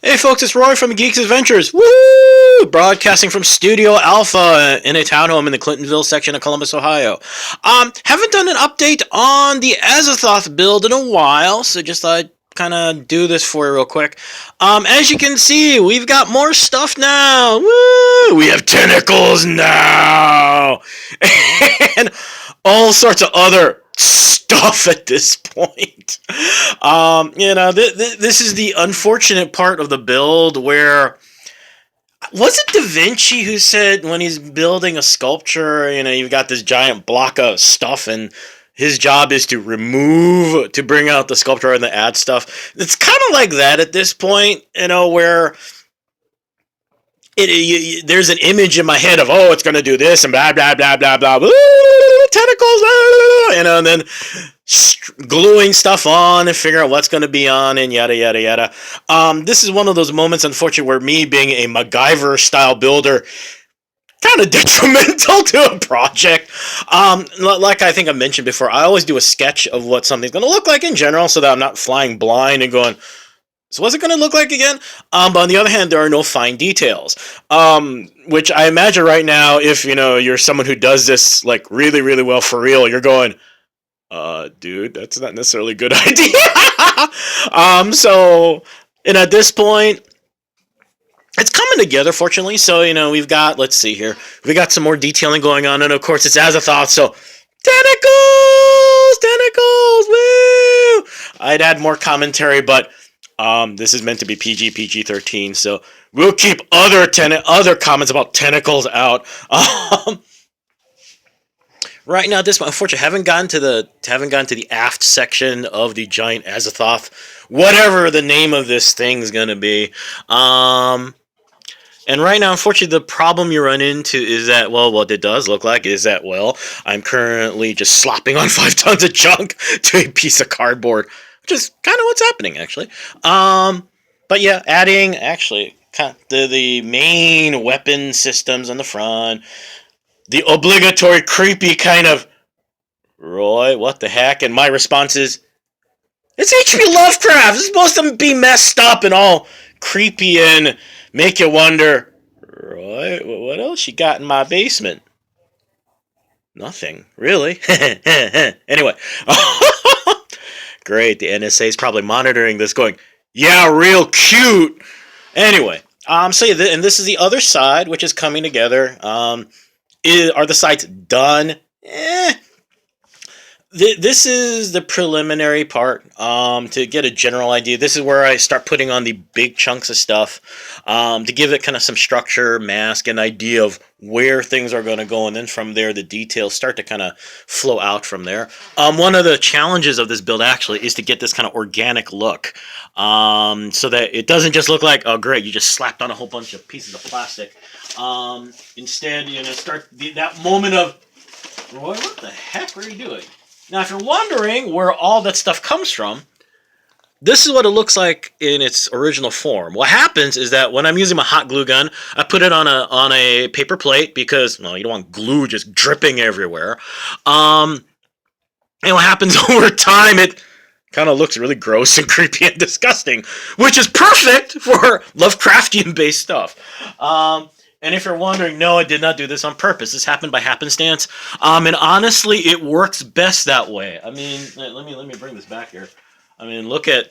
Hey folks, it's Roy from Geek's Adventures. Woo! Broadcasting from Studio Alpha in a townhome in the Clintonville section of Columbus, Ohio. Haven't done an update on the Azathoth build in a while, so just thought I'd kind of do this for you real quick. As you can see, we've got more stuff now. Woo! We have tentacles now! And all sorts of other stuff at this point. This is the unfortunate part of the build where, was it Da Vinci who said when he's building a sculpture, you've got this giant block of stuff and his job is to bring out the sculpture and to add stuff. It's kind of like that at this point, where there's an image in my head of, it's going to do this and blah, blah, blah, blah, blah, tentacles, and then gluing stuff on and figure out what's going to be on and yada, yada, yada. This is one of those moments, unfortunately, where me being a MacGyver-style builder kind of detrimental to a project. Like I think I mentioned before, I always do a sketch of what something's going to look like in general so that I'm not flying blind and going, so what's it going to look like again? But on the other hand, there are no fine details. Which I imagine right now, if you're someone who does this like really, really well for real, you're going, dude, that's not necessarily a good idea. At this point, it's coming together, fortunately. So, we've got, let's see here, we got some more detailing going on, and of course it's Azathoth, so tentacles, woo! I'd add more commentary, but this is meant to be PG-13, so we'll keep other comments about tentacles out. Right now, at this point, unfortunately, haven't gotten to the aft section of the giant Azathoth, whatever the name of this thing's gonna be. And right now, unfortunately, the problem you run into is that, what it does look like is that, I'm currently just slopping on 5 tons of junk to a piece of cardboard. Which is kind of what's happening, actually. But yeah, adding, actually, the main weapon systems on the front. The obligatory creepy kind of, Roy, what the heck? And my response is, it's H.P. Lovecraft. It's supposed to be messed up and all creepy and make you wonder, Roy, what else you got in my basement? Nothing, really. Anyway. Great, the NSA is probably monitoring this going, yeah, real cute. Anyway, and this is the other side, which is coming together. Are the sides done? This is the preliminary part to get a general idea. This is where I start putting on the big chunks of stuff to give it kind of some structure, mask, an idea of where things are going to go, and then from there the details start to kind of flow out from there. One of the challenges of this build actually is to get this kind of organic look, so that it doesn't just look like, oh great, you just slapped on a whole bunch of pieces of plastic. Instead, start that moment of, Roy, what the heck are you doing? Now, if you're wondering where all that stuff comes from, this is what it looks like in its original form. What happens is that when I'm using my hot glue gun, I put it on a paper plate because, you don't want glue just dripping everywhere. And what happens over time, it kind of looks really gross and creepy and disgusting, which is perfect for Lovecraftian-based stuff. And if you're wondering, no, I did not do this on purpose. This happened by happenstance. And honestly, it works best that way. I mean, let me bring this back here. I mean, look at,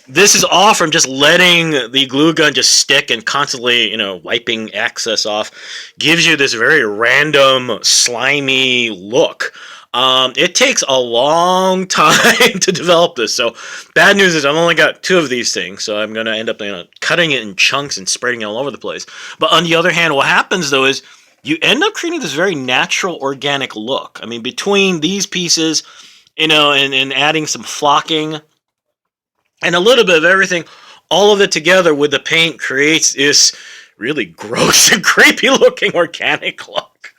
this is all from just letting the glue gun just stick and constantly, wiping excess off. Gives you this very random, slimy look. It takes a long time to develop this, so bad news is I've only got 2 of these things, so I'm going to end up cutting it in chunks and spreading it all over the place. But on the other hand, what happens, though, is you end up creating this very natural, organic look. I mean, between these pieces, and adding some flocking and a little bit of everything, all of it together with the paint creates this really gross and creepy-looking organic look.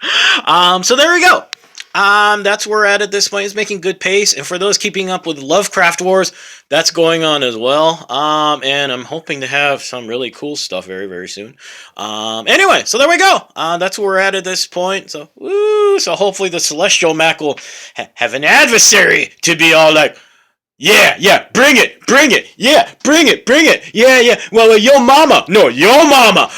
So there we go. That's where we're at this point. It's making good pace, and for those keeping up with Lovecraft Wars, that's going on as well. And I'm hoping to have some really cool stuff very, very soon. Anyway, so there we go. That's where we're at this point. So, woo! So hopefully the Celestial Mac will have an adversary to be all like, Yeah, bring it, yeah, bring it, yeah. Well, your mama, no, your mama.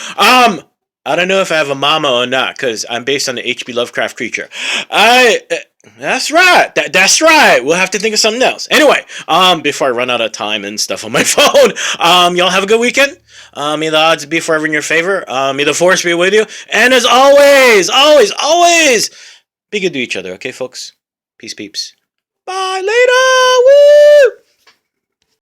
I don't know if I have a mama or not, because I'm based on the H.P. Lovecraft creature. That's right. That's right. We'll have to think of something else. Anyway, before I run out of time and stuff on my phone, y'all have a good weekend. May the odds be forever in your favor. May the force be with you. And as always, be good to each other, okay, folks? Peace, peeps. Bye, later! Woo!